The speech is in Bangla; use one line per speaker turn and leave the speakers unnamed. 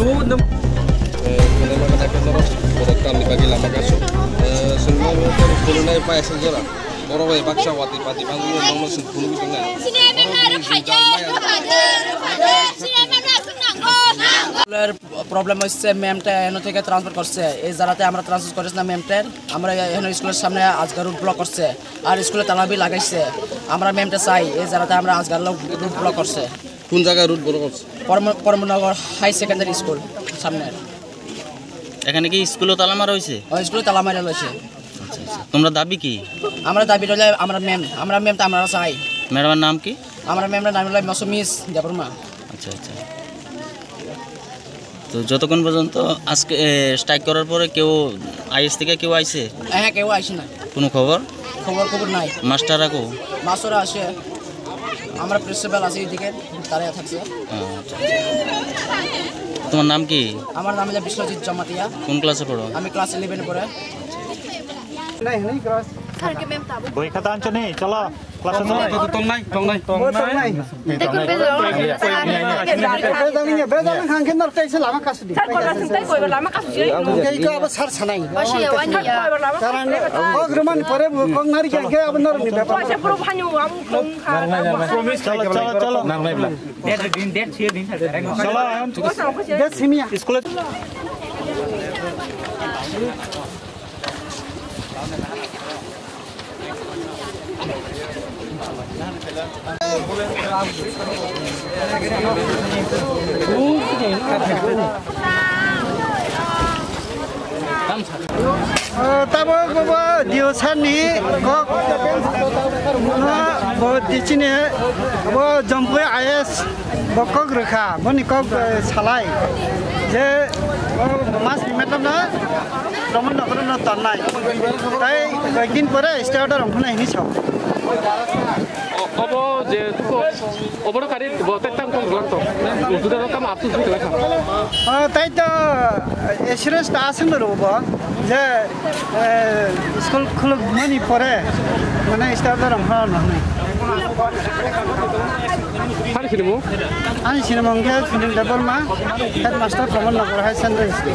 Kenapa kata terus produk kami bagi lama kasu. Semua terus kulunai pakai sejora. Orang baik paksa wati pati panggung nomor 10 itu nggak.
Problem হচ্ছে ম্যামটা এখান থেকে ট্রান্সফার করছে এই জায়গাতে আমরা ট্রান্সফার করেছি না ম্যামটার আমরা এখানে স্কুলের সামনে আজগার রুট ব্লক করছে আর স্কুলে তালাবি লাগাইছে আমরা ম্যামটা চাই এই জায়গাতে আমরা আজগার রুট ব্লক করছে
কোন জায়গায় রুট ব্লক করছে
পরমনগর হাই সেকেন্ডারি স্কুল সামনে
এখানে কি স্কুলে তালা মারা হয়েছে
স্কুলে তালা মারা রয়েছে
তোমরা দাবি কি
আমরা দাবি রইলে আমরা ম্যামটা আমরা চাই
ম্যাডামের নাম কি
আমরা ম্যামের নাম হলো মৌসুমিস দেববর্মা
আচ্ছা আচ্ছা তো যতক্ষণ পর্যন্ত আজকে স্ট্রাইক করার পরে কেউ আইএস থেকে কেউ আইছে
হ্যাঁ কেউ আইছে না
কোনো খবর
নাই
মাস্টাররা কো
মাস্টাররা আসে আমরা প্রিন্সিপাল আছি এদিকে তারা থাকছে
তোমার নাম কি
আমার নাম হলো বিশ্বজিৎ জমাতিয়া
কোন ক্লাসে পড়ো
আমি ক্লাস 11 পড়ে
বই খাতা আনছো নি চলো ক্লাসে চলো
tong nai
বেজান খানকে নরতেছে লামা কাছে দি আবার সার ছানাই কারণ অগ্রমান পরে কংনারি কে আবার নর নি ব্যাপার
চলো চলো চলো চলো
ডেট সিমিয়া
স্কুলে
tabo bobo diosani kok bo dichine bo jompe is bokok rekha boni kok salai je mas metam na roman nokor na tanai tai kaikin pore starter ramphna hini chau
अब जे अबरकारी बतेतां कोन ग्रंथ उजुदा काम आपसु सुइ लेखा
তাই তো এসরেস আসেন রব যে স্কুল খুলুক মানি পরে মানে স্টাফদের রংহা নহয়
हारि सिनेमो
আমি সিনেমা কে ফিল্ম দেবল মা হেডমাস্টার প্রমোদ নগর হাই সেকেন্ডারি স্কুল